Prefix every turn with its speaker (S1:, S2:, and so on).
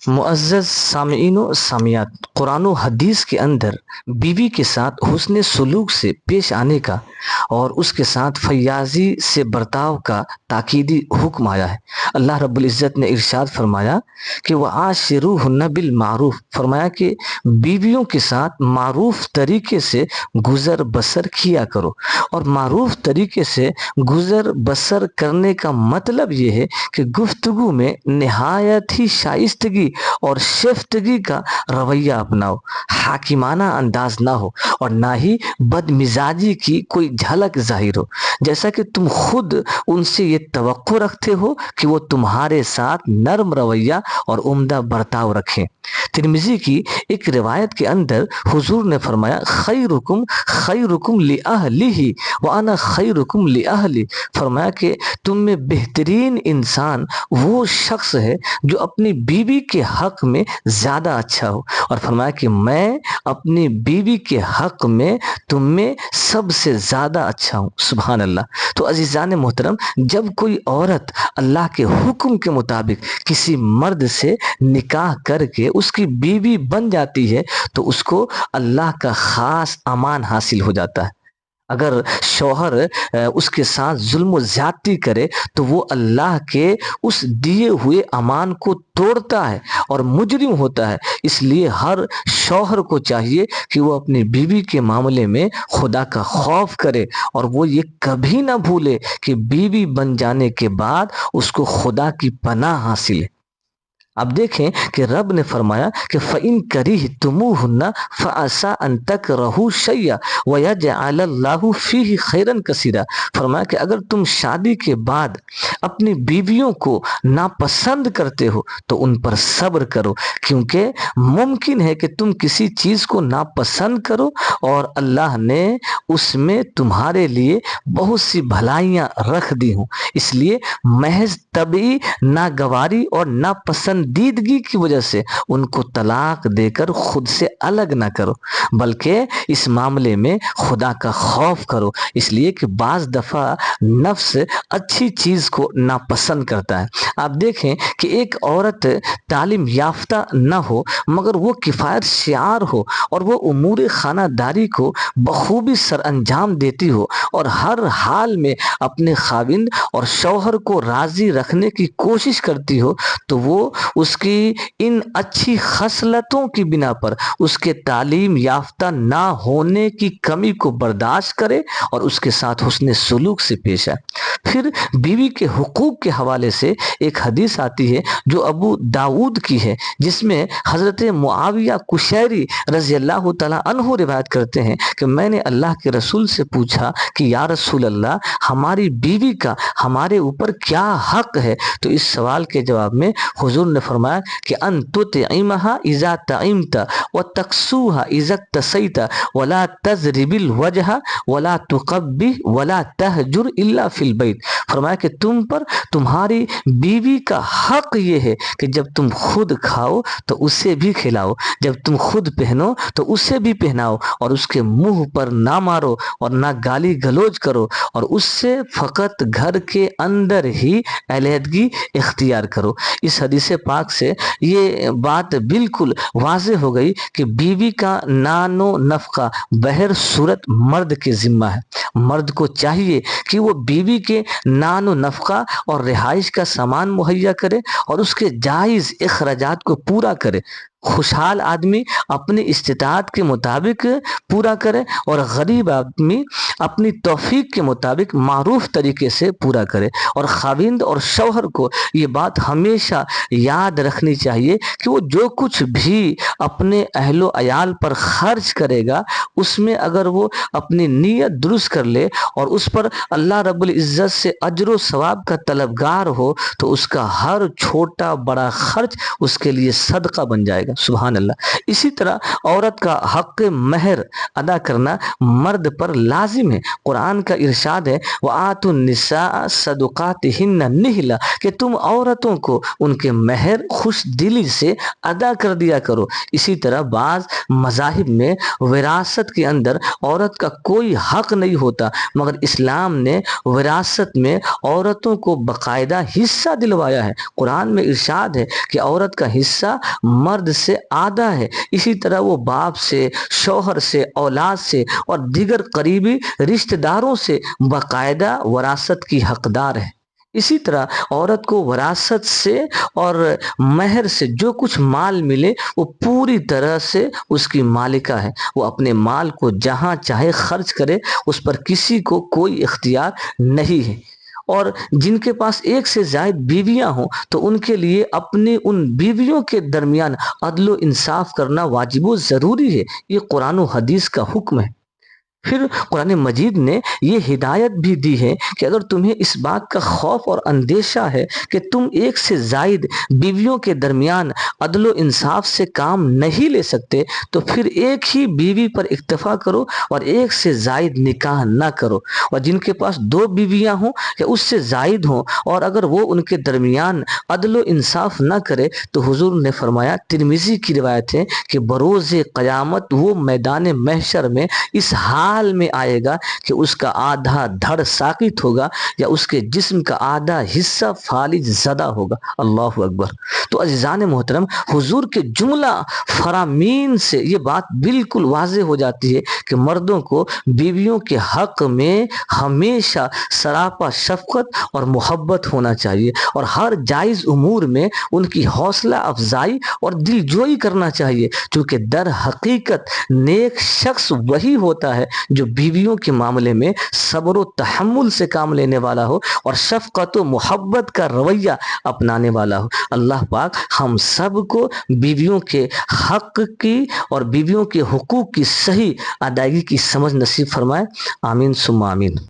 S1: معزز سامعین و سامعات، قرآن و حدیث کے اندر بیوی کے ساتھ حسن سلوک سے پیش آنے کا اور اس کے ساتھ فیاضی سے برتاؤ کا تاکیدی حکم آیا ہے۔ اللہ رب العزت نے ارشاد فرمایا کہ وَعَاشِرُوهُنَّ بِالْمَعْرُوفِ، فرمایا کہ بیویوں کے ساتھ معروف طریقے سے گزر بسر کیا کرو۔ اور معروف طریقے سے گزر بسر کرنے کا مطلب یہ ہے کہ گفتگو میں نہایت ہی شائستگی اور شیفتگی کا رویہ اپناؤ، حاکمانہ انداز نہ ہو اور نہ ہی بد مزاجی کی کوئی جھلک ظاہر ہو، جیسا کہ تم خود ان سے یہ توقع رکھتے ہو کہ وہ تمہارے ساتھ نرم رویہ اور عمدہ برتاؤ رکھیں۔ ترمذی کی ایک روایت کے اندر حضور نے فرمایا خیرکم خیرکم لأہلہ وانا خیرکم لأہلی، فرمایا کہ تم میں بہترین انسان وہ شخص ہے جو اپنی بیوی کے حق میں زیادہ اچھا ہو، اور فرمایا کہ میں اپنی بیوی کے حق میں تم میں سب سے زیادہ اچھا ہوں۔ سبحان اللہ۔ تو عزیزان محترم، جب کوئی عورت اللہ کے حکم کے مطابق کسی مرد سے نکاح کر کے اس کی بیوی بن جاتی ہے تو اس کو اللہ کا خاص امان حاصل ہو جاتا ہے۔ اگر شوہر اس کے ساتھ ظلم و زیادتی کرے تو وہ اللہ کے اس دیے ہوئے امان کو توڑتا ہے اور مجرم ہوتا ہے۔ اس لیے ہر شوہر کو چاہیے کہ وہ اپنی بیوی کے معاملے میں خدا کا خوف کرے اور وہ یہ کبھی نہ بھولے کہ بیوی بن جانے کے بعد اس کو خدا کی پناہ حاصل ہے۔ اب دیکھیں کہ رب نے فرمایا کہ فَإِن كَرِهْتُمُوهُنَّ فَعَسَىٰ أَن تَكْرَهُوا شَيْئًا وَيَجْعَلَ اللَّهُ فِيهِ خَيْرًا كَثِيرًا، فرمایا کہ اگر تم شادی کے بعد اپنی بیویوں کو ناپسند کرتے ہو تو ان پر صبر کرو، کیونکہ ممکن ہے کہ تم کسی چیز کو ناپسند کرو اور اللہ نے اس میں تمہارے لیے بہت سی بھلائیاں رکھ دی ہوں، اس لیے محض طبعی ناگواری اور ناپسندیدگی کی وجہ سے ان کو طلاق دے کر خود سے الگ نہ کرو، بلکہ اس معاملے میں خدا کا خوف کرو، اس لیے کہ بعض دفعہ نفس اچھی چیز کو ناپسند کرتا ہے۔ آپ دیکھیں کہ ایک عورت تعلیم یافتہ نہ ہو مگر وہ کفایت شعار ہو اور وہ امور خانہ داری کو بخوبی سر انجام دیتی ہو اور ہر حال میں اپنے خاوند اور شوہر کو راضی رکھنے کی کوشش کرتی ہو تو وہ اس کی ان اچھی خصلتوں کی بنا پر اس کے تعلیم یافتہ نہ ہونے کی کمی کو برداشت کرے اور اس کے ساتھ حسن سلوک سے پیش آئے۔ پھر بیوی کے حقوق کے حوالے سے ایک حدیث آتی ہے جو ابو داود کی ہے، جس میں حضرت معاویہ قشیری رضی اللہ تعالیٰ عنہ روایت کرتے ہیں کہ میں نے اللہ کے رسول سے پوچھا کہ یا رسول اللہ، ہماری بیوی کا ہمارے اوپر کیا حق ہے؟ تو اس سوال کے جواب میں حضور نے فرمایا کہ ان تطعمها اذا طعمت وتكسوها اذا اكتسيت ولا تضرب الوجه ولا تقبح ولا تهجر الا في البيت، فرمایا کہ تم پر تمہاری بیوی کا حق یہ ہے کہ جب تم خود کھاؤ تو اسے بھی کھلاؤ، جب تم خود پہنو تو اسے بھی پہناؤ، اور اس کے منہ پر نہ مارو اور نہ گالی گلوچ کرو، اور اس سے فقط گھر کے اندر ہی علیحدگی اختیار کرو۔ اس حدیث پاک سے یہ بات بالکل واضح ہو گئی کہ بیوی کا نان و نفقہ بہر صورت مرد کے ذمہ ہے۔ مرد کو چاہیے کہ وہ بیوی کے نان و نفقہ اور رہائش کا سامان مہیا کرے اور اس کے جائز اخراجات کو پورا کرے۔ خوشحال آدمی اپنی استطاعت کے مطابق پورا کرے اور غریب آدمی اپنی توفیق کے مطابق معروف طریقے سے پورا کرے، اور خاوند اور شوہر کو یہ بات ہمیشہ یاد رکھنی چاہیے کہ وہ جو کچھ بھی اپنے اہل و عیال پر خرچ کرے گا اس میں اگر وہ اپنی نیت درست کر لے اور اس پر اللہ رب العزت سے اجر و ثواب کا طلبگار ہو تو اس کا ہر چھوٹا بڑا خرچ اس کے لیے صدقہ بن جائے گا۔ سبحان اللہ۔ اسی طرح عورت کا حق مہر ادا کرنا مرد پر لازم ہے۔ قرآن کا ارشاد ہے وَآتُوا النِّسَاءَ صَدُقَاتِهِنَّ نِحْلَةً کہ تم عورتوں کو ان کے مہر خوش دلی سے ادا کر دیا کرو۔ اسی طرح بعض مذاہب میں وراثت کے اندر عورت کا کوئی حق نہیں ہوتا، مگر اسلام نے وراثت میں عورتوں کو باقاعدہ حصہ دلوایا ہے۔ قرآن میں ارشاد ہے کہ عورت کا حصہ مرد سے آدھا ہے۔ اسی طرح وہ باپ سے، شوہر سے، اولاد سے اور دیگر قریبی رشتہ داروں سے باقاعدہ وراثت کی حقدار ہے۔ اسی طرح عورت کو وراثت سے اور مہر سے جو کچھ مال ملے وہ پوری طرح سے اس کی مالکہ ہے۔ وہ اپنے مال کو جہاں چاہے خرچ کرے، اس پر کسی کو کوئی اختیار نہیں ہے۔ اور جن کے پاس ایک سے زائد بیویاں ہوں تو ان کے لیے اپنی ان بیویوں کے درمیان عدل و انصاف کرنا واجب و ضروری ہے۔ یہ قرآن و حدیث کا حکم ہے۔ پھر قرآن مجید نے یہ ہدایت بھی دی ہے کہ اگر تمہیں اس بات کا خوف اور اندیشہ ہے کہ تم ایک سے زائد بیویوں کے درمیان عدل و انصاف سے کام نہیں لے سکتے تو پھر ایک ہی بیوی پر اکتفا کرو اور ایک سے زائد نکاح نہ کرو۔ اور جن کے پاس 2 بیویاں ہوں یا اس سے زائد ہوں اور اگر وہ ان کے درمیان عدل و انصاف نہ کرے تو حضور نے فرمایا، ترمذی کی روایت ہے کہ بروز قیامت وہ میدان محشر میں اس حال میں آئے گا کہ اس کا آدھا دھڑ ساقط ہوگا یا اس کے جسم کا آدھا حصہ فالج زدہ ہوگا۔ اللہ اکبر۔ تو عزیزان محترم، حضور کے جملہ فرامین سے یہ بات بالکل واضح ہو جاتی ہے کہ مردوں کو بیویوں کے حق میں ہمیشہ سراپا شفقت اور محبت ہونا چاہیے اور ہر جائز امور میں ان کی حوصلہ افزائی اور دلجوئی کرنا چاہیے، چونکہ در حقیقت نیک شخص وہی ہوتا ہے جو بیویوں کے معاملے میں صبر و تحمل سے کام لینے والا ہو اور شفقت و محبت کا رویہ اپنانے والا ہو۔ اللہ پاک ہم سب کو بیویوں کے حق کی اور بیویوں کے حقوق کی صحیح ادائیگی کی سمجھ نصیب فرمائے۔ آمین ثم آمین۔